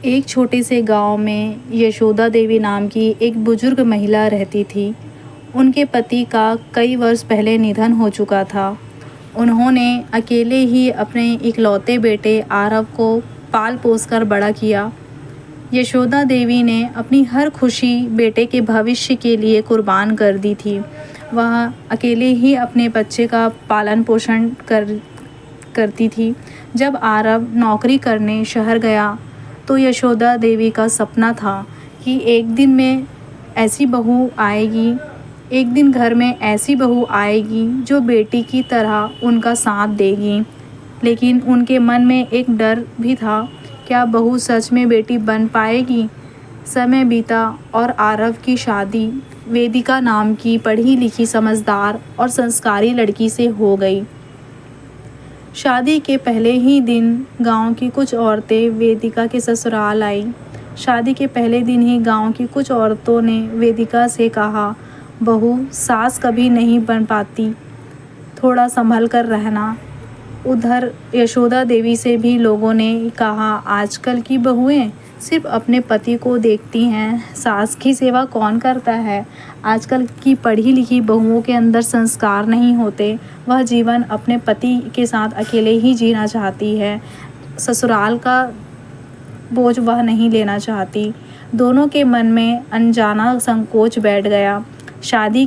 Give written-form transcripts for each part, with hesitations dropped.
एक छोटे से गांव में यशोदा देवी नाम की एक बुजुर्ग महिला रहती थी। उनके पति का कई वर्ष पहले निधन हो चुका था। उन्होंने अकेले ही अपने इकलौते बेटे आरव को पाल पोस कर बड़ा किया। यशोदा देवी ने अपनी हर खुशी बेटे के भविष्य के लिए कुर्बान कर दी थी। वह अकेले ही अपने बच्चे का पालन पोषण करती थी। जब आरव नौकरी करने शहर गया तो यशोदा देवी का सपना था कि एक दिन घर में ऐसी बहू आएगी जो बेटी की तरह उनका साथ देगी। लेकिन उनके मन में एक डर भी था, क्या बहू सच में बेटी बन पाएगी। समय बीता और आरव की शादी वेदिका नाम की पढ़ी लिखी समझदार और संस्कारी लड़की से हो गई। शादी के पहले ही दिन गांव की कुछ औरतें वेदिका के ससुराल आईं। शादी के पहले दिन ही गांव की कुछ औरतों ने वेदिका से कहा, बहू सास कभी नहीं बन पाती, थोड़ा संभल कर रहना। उधर यशोदा देवी से भी लोगों ने कहा, आजकल की बहुएं सिर्फ अपने पति को देखती हैं, सास की सेवा कौन करता है। आजकल की पढ़ी लिखी बहुओं के अंदर संस्कार नहीं होते। वह जीवन अपने पति के साथ अकेले ही जीना चाहती है, ससुराल का बोझ वह नहीं लेना चाहती। दोनों के मन में अनजाना संकोच बैठ गया। शादी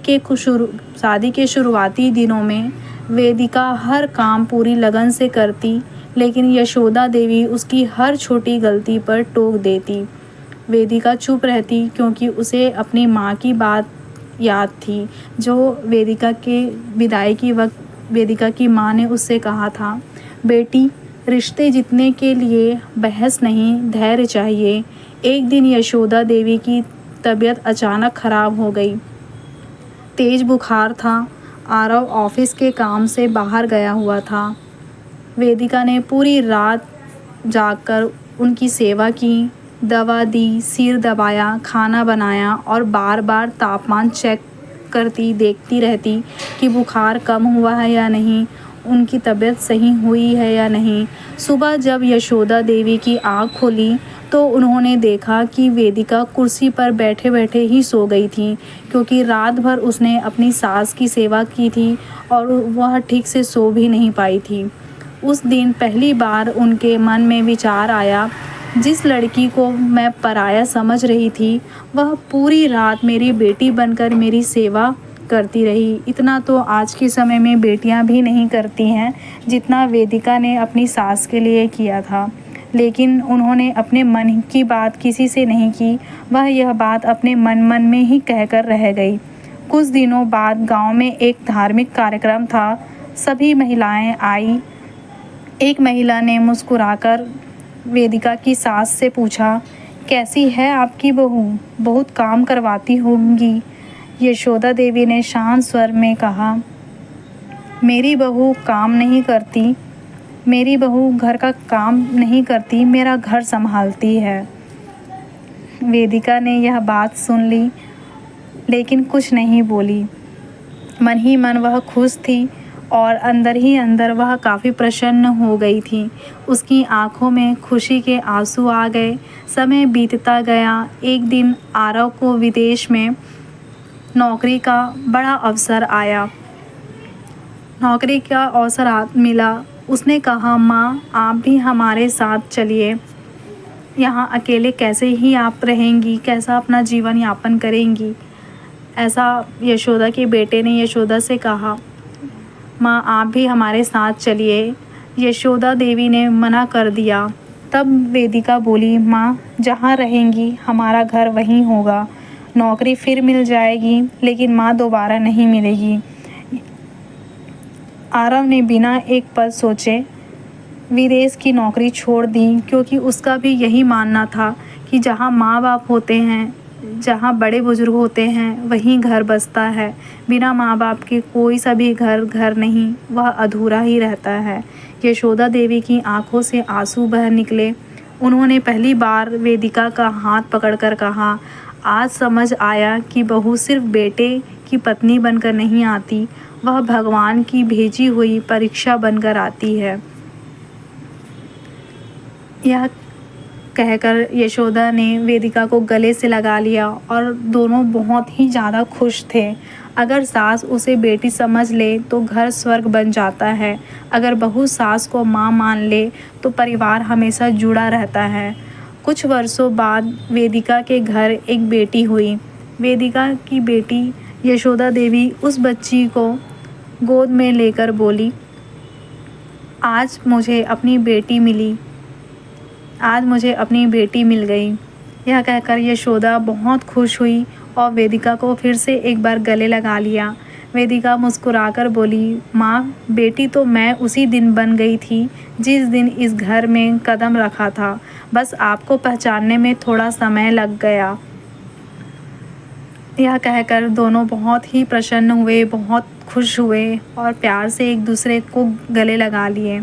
के शुरुआती दिनों में वेदिका हर काम पूरी लगन से करती, लेकिन यशोदा देवी उसकी हर छोटी गलती पर टोक देती। वेदिका चुप रहती क्योंकि उसे अपनी माँ की बात याद थी, जो वेदिका के विदाई की वक्त वेदिका की माँ ने उससे कहा था, बेटी रिश्ते जीतने के लिए बहस नहीं, धैर्य चाहिए। एक दिन यशोदा देवी की तबीयत अचानक खराब हो गई। तेज बुखार था। आरव ऑफिस के काम से बाहर गया हुआ था। वेदिका ने पूरी रात जागकर उनकी सेवा की, दवा दी, सिर दबाया, खाना बनाया और बार बार तापमान चेक करती, देखती रहती कि बुखार कम हुआ है या नहीं, उनकी तबीयत सही हुई है या नहीं। सुबह जब यशोदा देवी की आँख खुली तो उन्होंने देखा कि वेदिका कुर्सी पर बैठे बैठे ही सो गई थी, क्योंकि रात भर उसने अपनी सास की सेवा की थी और वह ठीक से सो भी नहीं पाई थी। उस दिन पहली बार उनके मन में विचार आया, जिस लड़की को मैं पराया समझ रही थी, वह पूरी रात मेरी बेटी बनकर मेरी सेवा करती रही। इतना तो आज के समय में बेटियां भी नहीं करती हैं जितना वेदिका ने अपनी सास के लिए किया था। लेकिन उन्होंने अपने मन की बात किसी से नहीं की। वह यह बात अपने मन में ही कहकर रह गई। कुछ दिनों बाद गांव में एक धार्मिक कार्यक्रम था। सभी महिलाएं आई। एक महिला ने मुस्कुराकर वेदिका की सास से पूछा, कैसी है आपकी बहू, बहुत काम करवाती होंगी। यशोदा देवी ने शांत स्वर में कहा, मेरी बहू काम नहीं करती, मेरी बहू घर का काम नहीं करती, मेरा घर संभालती है। वेदिका ने यह बात सुन ली, लेकिन कुछ नहीं बोली। मन ही मन वह खुश थी और अंदर ही अंदर वह काफ़ी प्रसन्न हो गई थी। उसकी आंखों में खुशी के आंसू आ गए। समय बीतता गया। एक दिन आरव को विदेश में नौकरी का बड़ा अवसर आया। नौकरी का अवसर मिला। उसने कहा, माँ आप भी हमारे साथ चलिए। यहाँ अकेले कैसे ही आप रहेंगी, कैसा अपना जीवन यापन करेंगी। ऐसा यशोदा के बेटे ने यशोदा से कहा, माँ आप भी हमारे साथ चलिए। यशोदा देवी ने मना कर दिया। तब वेदिका बोली, माँ जहाँ रहेंगी हमारा घर वहीं होगा। नौकरी फिर मिल जाएगी, लेकिन माँ दोबारा नहीं मिलेगी। आरव ने बिना एक पल सोचे विदेश की नौकरी छोड़ दी, क्योंकि उसका भी यही मानना था कि जहाँ माँ बाप होते हैं, जहाँ बड़े बुजुर्ग होते हैं, वहीं घर बसता है। बिना माँ बाप के कोई सा भी घर नहीं, वह अधूरा ही रहता है। यशोदा देवी की आंखों से आंसू बह निकले। उन्होंने पहली बार वेदिका का हाथ पकड़कर कहा, आज समझ आया कि बहू सिर्फ बेटे की पत्नी बनकर नहीं आती, वह भगवान की भेजी हुई परीक्षा बनकर आती है। कहकर यशोदा ने वेदिका को गले से लगा लिया और दोनों बहुत ही ज़्यादा खुश थे। अगर सास उसे बेटी समझ ले तो घर स्वर्ग बन जाता है। अगर बहू सास को माँ मान ले तो परिवार हमेशा जुड़ा रहता है। कुछ वर्षों बाद वेदिका के घर एक बेटी हुई। वेदिका की बेटी यशोदा देवी उस बच्ची को गोद में लेकर बोली, आज मुझे अपनी बेटी मिल गई। यह कहकर यशोदा बहुत खुश हुई और वेदिका को फिर से एक बार गले लगा लिया। वेदिका मुस्कुराकर बोली, माँ, बेटी तो मैं उसी दिन बन गई थी जिस दिन इस घर में कदम रखा था। बस आपको पहचानने में थोड़ा समय लग गया। यह कहकर दोनों बहुत ही प्रसन्न हुए, बहुत खुश हुए और प्यार से एक दूसरे को गले लगा लिए।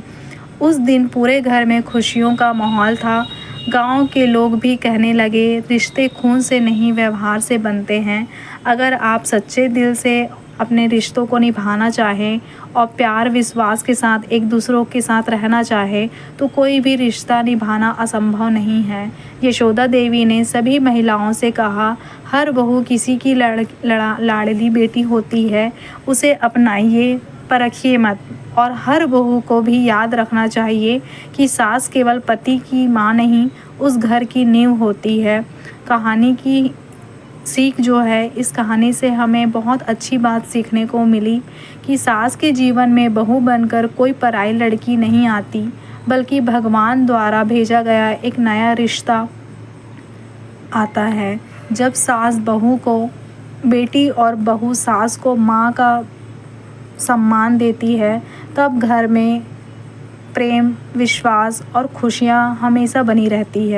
उस दिन पूरे घर में खुशियों का माहौल था। गांव के लोग भी कहने लगे, रिश्ते खून से नहीं व्यवहार से बनते हैं। अगर आप सच्चे दिल से अपने रिश्तों को निभाना चाहें और प्यार विश्वास के साथ एक दूसरों के साथ रहना चाहे तो कोई भी रिश्ता निभाना असंभव नहीं है। यशोदा देवी ने सभी महिलाओं से कहा, हर बहू किसी की लाडली बेटी होती है, उसे अपनाइए, परखिए मत। और हर बहू को भी याद रखना चाहिए कि सास केवल पति की माँ नहीं, उस घर की नींव होती है। कहानी की सीख जो है, इस कहानी से हमें बहुत अच्छी बात सीखने को मिली कि सास के जीवन में बहू बनकर कोई पराई लड़की नहीं आती, बल्कि भगवान द्वारा भेजा गया एक नया रिश्ता आता है। जब सास बहू को बेटी और बहू सास को माँ का सम्मान देती है, तब घर में प्रेम, विश्वास और खुशियाँ हमेशा बनी रहती है।